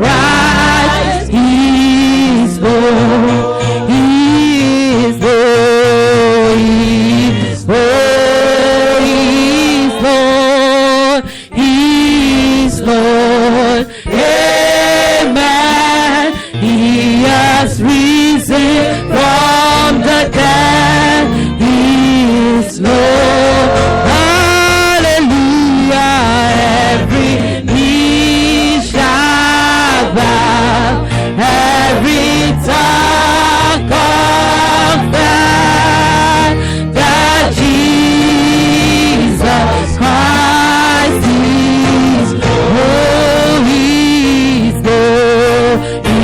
Christ is Lord. He is Lord. He is Lord. He is Lord. He is Lord. Amen. He has risen from the dead. He is Lord. Hallelujah. Every knee shall bow. Every tongue confess that Jesus Christ is Lord. He is Lord. He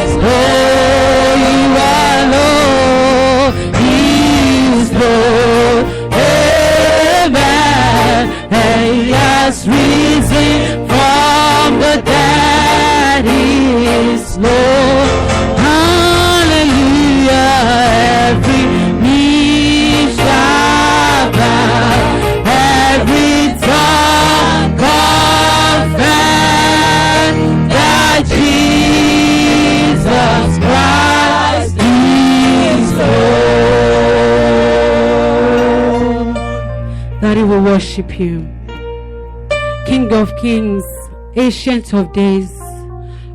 is Lord. You are Lord. He is Lord. Amen. He has risen from the dead. He is Lord. Hallelujah. Every knee shall bow. Every tongue confess that Jesus Christ is Lord. That He will worship you. King of Kings, Ancient of Days,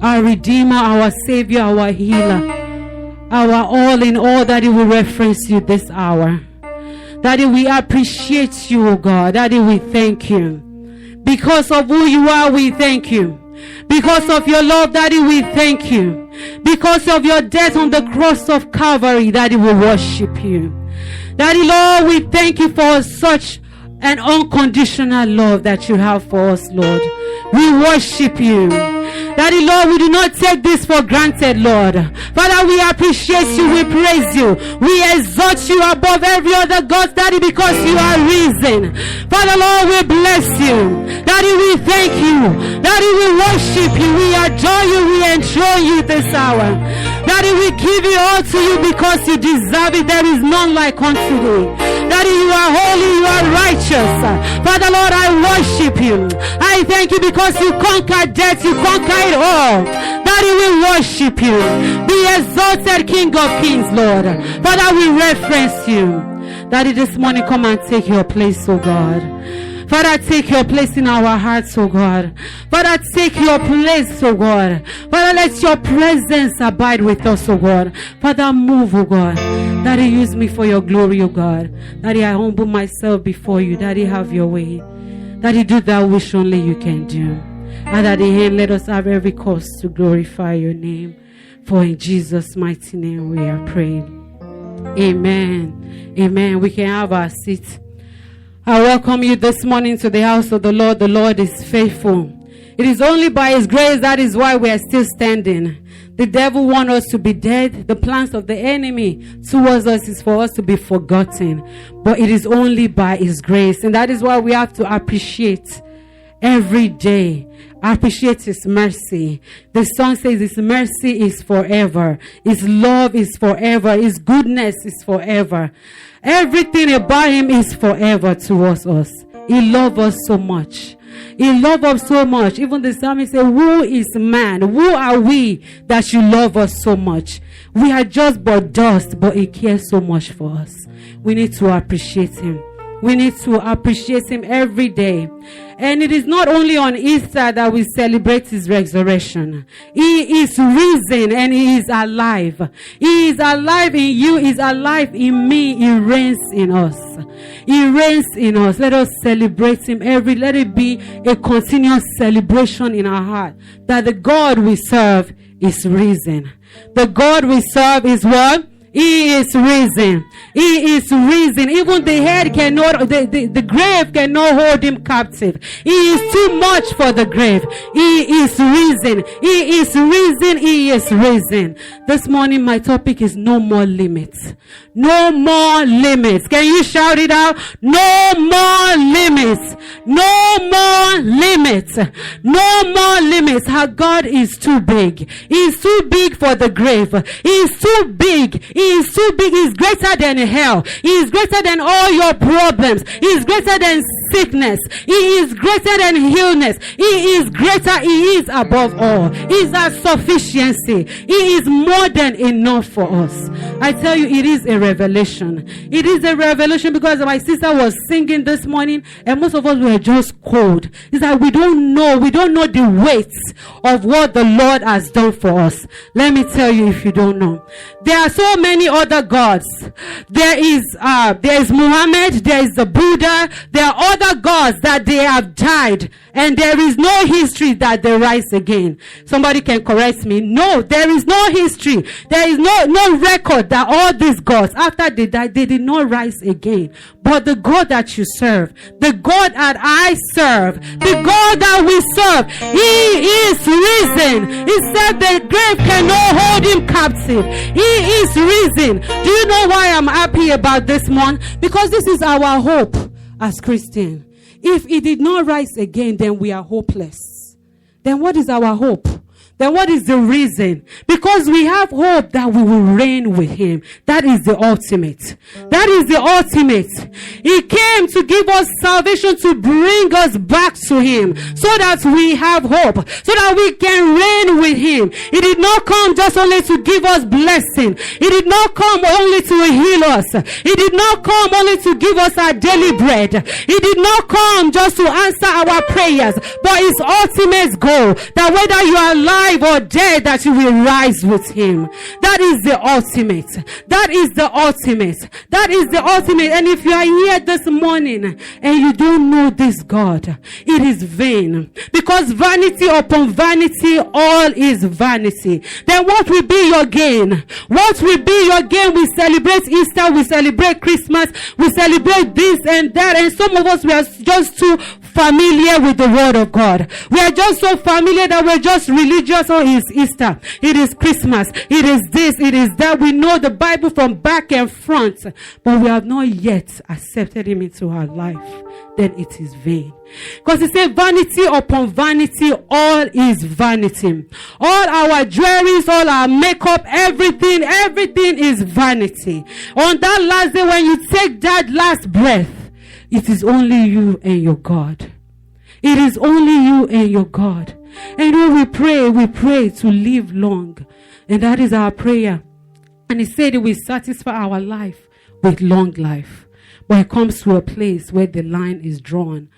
our Redeemer, our Savior, our Healer, our all in all, that He will reference you this hour. Daddy, we appreciate you, O God. Daddy, we thank you. Because of who you are, we thank you. Because of your love, Daddy, we thank you. Because of your death on the cross of Calvary, Daddy, we worship you. Daddy, Lord, we thank you for such an unconditional love that you have for us, Lord. We worship you. Daddy, Lord, we do not take this for granted, Lord. Father, we appreciate you. We praise you. We exalt you above every other God, Daddy, because you are risen. Father, Lord, we bless you. Daddy, we thank you. Daddy, we worship you. We adore you. We enjoy you this hour. Daddy, we give you all to you because you deserve it. There is none like unto thee. Daddy, you are holy, you are righteous. Father, Lord, I worship you. I thank you because you conquered death, you conquered it all. Daddy, we worship you. Be exalted, King of Kings, Lord. Father, we reference you. Daddy, this morning, come and take your place, oh God. Father, take your place in our hearts, oh God. Father, take your place, oh God. Father, let your presence abide with us, oh God. Father, move, oh God. Daddy, use me for your glory, oh God. Daddy, I humble myself before you. Daddy, have your way. Daddy, do that which only you can do. And at the end, let us have every cause to glorify your name. For in Jesus' mighty name we are praying. Amen. Amen. We can have our seat. I welcome you this morning to the house of the Lord. The Lord is faithful. It is only by His grace, that is why we are still standing. The devil wants us to be dead. The plans of the enemy towards us is for us to be forgotten. But it is only by His grace. And that is why we have to appreciate every day. Appreciate His mercy. The song says His mercy is forever. His love is forever. His goodness is forever. Everything about Him is forever towards us. He loves us so much. He loves us so much. Even the psalmist said, who is man? Who are we that you love us so much? We are just but dust, but He cares so much for us. We need to appreciate Him. We need to appreciate Him every day. And it is not only on Easter that we celebrate His resurrection. He is risen and He is alive. He is alive in you. He is alive in me. He reigns in us. He reigns in us. Let us celebrate Him let it be a continuous celebration in our heart that the God we serve is risen. The God we serve is what? He is risen. He is risen. Even the head cannot, the grave cannot hold Him captive. He is too much for the grave. He is risen. He is risen. He is risen. This morning my topic is no more limits. No more limits. Can you shout it out? No more limits. No more limits. No more limits. Our God is too big. He is too big for the grave. He is too big. He is too big. He is greater than hell. He is greater than all your problems. He is greater than sickness. He is greater than illness. He is greater. He is above all. He is our sufficiency. He is more than enough for us. I tell you, it is a revelation. It is a revelation because my sister was singing this morning and most of us were just cold. It's like we don't know the weight of what the Lord has done for us. Let me tell you, if you don't know, there are so many other gods. There is Muhammad, there is the Buddha, there are other gods that they have died and there is no history that they rise again. Somebody can correct me. No, there is no history. There is no record that all these gods, after they died, they did not rise again. But the God that you serve, the God that I serve, the God that we serve, He is risen. He said the grave cannot hold Him captive. He is risen. Do you know why I'm happy about this month? Because this is our hope as Christians. If He did not rise again, then we are hopeless. Then what is our hope? Then what is the reason? Because we have hope that we will reign with Him. That is the ultimate. That is the ultimate. He came to give us salvation, to bring us back to Him, so that we have hope, so that we can reign with Him. He did not come just only to give us blessing. He did not come only to heal us. He did not come only to give us our daily bread. He did not come just to answer our prayers, but His ultimate goal, that whether you are alive or dead, that you will rise with Him. That is the ultimate. That is the ultimate. That is the ultimate. And if you are here this morning and you don't know this God, it is vain. Because vanity upon vanity, all is vanity. Then what will be your gain? What will be your gain? We celebrate Easter, we celebrate Christmas, we celebrate this and that, and some of us, we are just too familiar with the Word of God. We are just so familiar that we're just religious. Oh, it is Easter, it is Christmas, it is this, it is that. We know the Bible from back and front, but we have not yet accepted Him into our life. Then it is vain. Because He said, vanity upon vanity, all is vanity. All our jewelries, all our makeup, everything is vanity. On that last day, when you take that last breath, it is only you and your God. It is only you and your God. And when we pray to live long. And that is our prayer. And He said He will satisfy our life with long life. But it comes to a place where the line is drawn.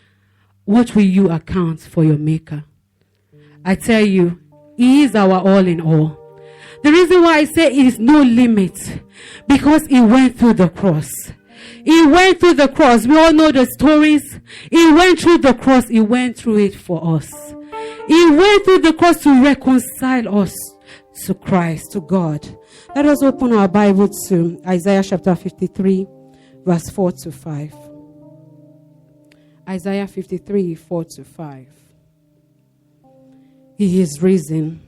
What will you account for your Maker? I tell you, He is our all in all. The reason why I say it is no limit, because He went through the cross. He went through the cross. We all know the stories. He went through the cross. He went through it for us. He went through the cross to reconcile us to Christ, to God. Let us open our Bible to Isaiah chapter 53, verse 4 to 5. Isaiah 53, 4 to 5. He is risen.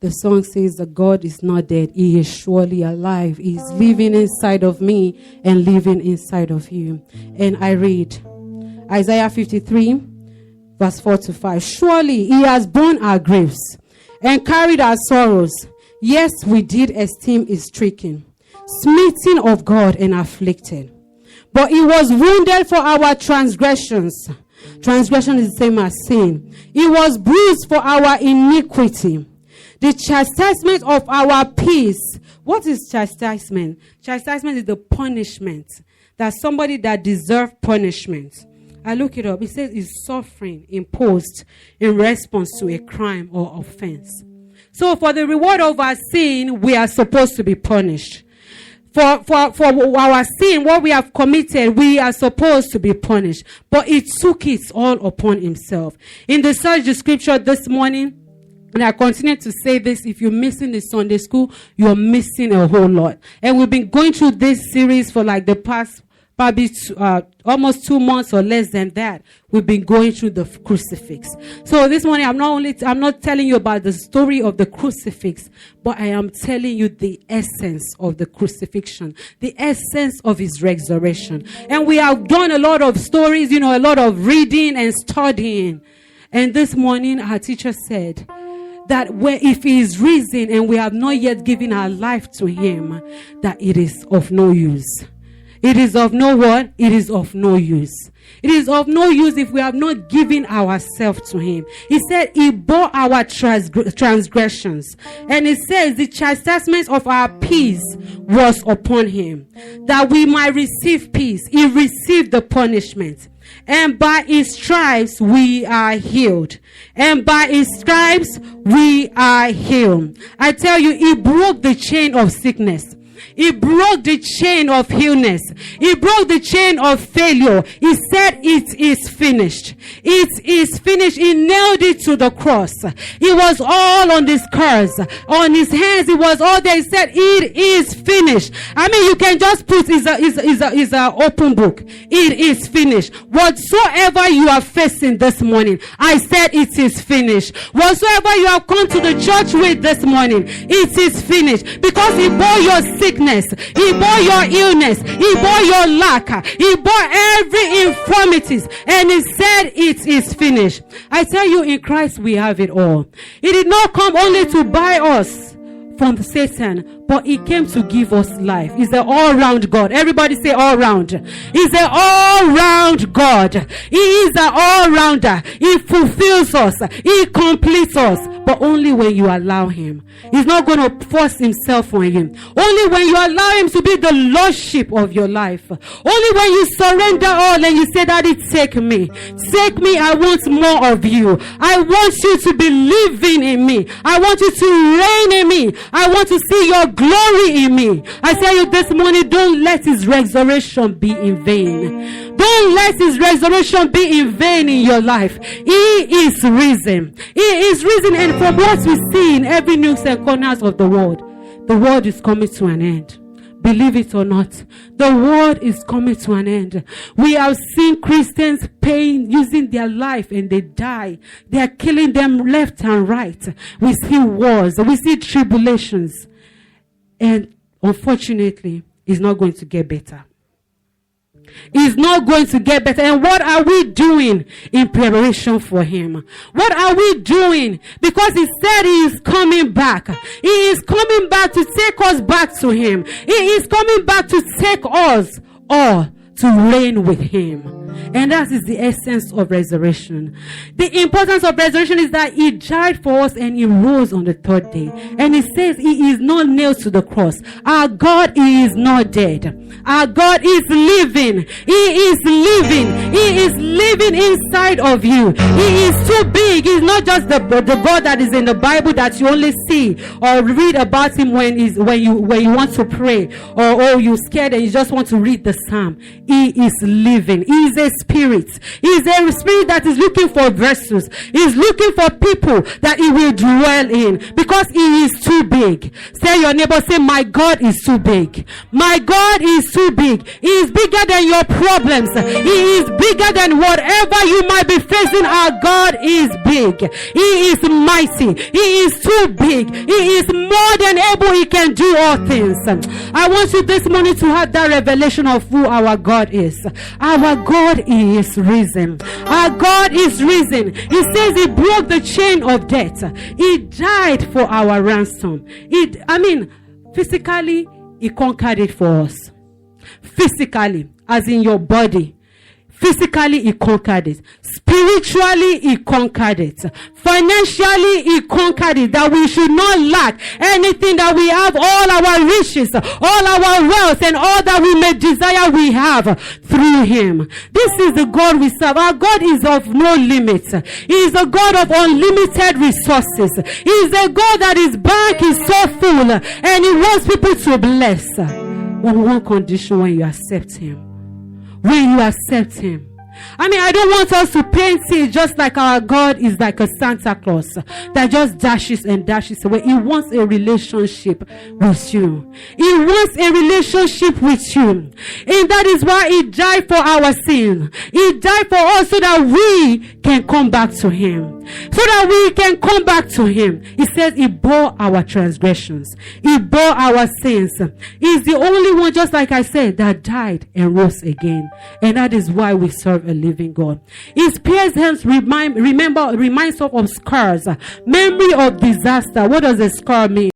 The song says that God is not dead. He is surely alive. He is living inside of me and living inside of you. And I read Isaiah 53, verse 4 to 5. Surely He has borne our griefs and carried our sorrows. Yes, we did esteem His stricken, smitten of God and afflicted. But He was wounded for our transgressions. Transgression is the same as sin. He was bruised for our iniquity. The chastisement of our peace. What is chastisement? Chastisement is the punishment. That's somebody that deserves punishment. I look it up. It says it's suffering imposed in response to a crime or offense. So for the reward of our sin, we are supposed to be punished. For our sin, what we have committed, we are supposed to be punished. But He took it all upon Himself. In the search the scripture this morning, and I continue to say this, if you're missing the Sunday school, you're missing a whole lot. And we've been going through this series for like the past probably almost 2 months or less than that. We've been going through the crucifix. So this morning, I'm not telling you about the story of the crucifix, but I am telling you the essence of the crucifixion, the essence of His resurrection. And we have done a lot of stories, a lot of reading and studying. And this morning, our teacher said that if He is risen and we have not yet given our life to Him, that it is of no use. It is of no what? It is of no use. It is of no use if we have not given ourselves to him. He said he bore our transgressions. And he says the chastisement of our peace was upon him, that we might receive peace. He received the punishment. And by his stripes we are healed. And by his stripes we are healed. I tell you, he broke the chain of sickness. He broke the chain of illness. He broke the chain of failure. He said it is finished. It is finished. He nailed it to the cross. It was all on this curse. On his hands, it was all there. He said it is finished. I mean, you can just put is a open book. It is finished. Whatsoever you are facing this morning, I said it is finished. Whatsoever you have come to the church with this morning, it is finished. Because he bore your sickness. He bore your illness. He bore your lack. He bore every infirmities. And he said it is finished. I tell you, in Christ we have it all. He did not come only to buy us from Satan, but he came to give us life. He's an all-round God. Everybody say all-round. He's an all-round God. He is an all-rounder. He fulfills us. He completes us. But only when you allow him. He's not going to force himself on you. Only when you allow him to be the lordship of your life. Only when you surrender all and you say, Daddy, take me. Take me. I want more of you. I want you to be living in me. I want you to reign in me. I want to see your glory in me. I tell you this morning, don't let his resurrection be in vain. Don't let his resurrection be in vain in your life. He is risen. He is risen, and from what we see in every nooks and corners of the world is coming to an end. Believe it or not, the world is coming to an end. We have seen Christians paying, using their life, and they die. They are killing them left and right. We see wars. We see tribulations. And unfortunately, it's not going to get better. It's not going to get better. And what are we doing in preparation for him? What are we doing? Because he said he is coming back. He is coming back to take us back to him. He is coming back to take us all to reign with him. And that is the essence of resurrection. The importance of resurrection is that he died for us and he rose on the third day. And he says he is not nailed to the cross. Our God is not dead. Our God is living. He is living. He is living inside of you. He is too big. He's not just the God that is in the Bible that you only see or read about him when you want to pray, or you're scared and you just want to read the psalm. He is living. He is a spirit. He is a spirit that is looking for vessels. He is looking for people that he will dwell in, because he is too big. Say your neighbor, say, my God is too big. My God is too big. He is bigger than your problems. He is bigger than whatever you might be facing. Our God is big. He is mighty. He is too big. He is more than able. He can do all things. I want you this morning to have that revelation of who our God is. Our God is risen. Our God is risen. He says he broke the chain of death. He died for our ransom. Physically, he conquered it for us. Physically, as in your body. Physically, he conquered it. Spiritually, he conquered it. Financially, he conquered it. That we should not lack anything that we have. All our riches, all our wealth, and all that we may desire, we have through him. This is the God we serve. Our God is of no limit. He is a God of unlimited resources. He is a God that his bank is so full, and he wants people to bless. On one condition: when you accept him. When you accept him. I don't want us to paint it just like our God is like a Santa Claus that just dashes and dashes away. He wants a relationship with you. He wants a relationship with you. And that is why he died for our sin. He died for us so that we can come back to him. So that we can come back to him. He says he bore our transgressions. He bore our sins. He's the only one, just like I said, that died and rose again. And that is why we serve a living God. His pierced hands reminds us of scars. Memory of disaster. What does a scar mean?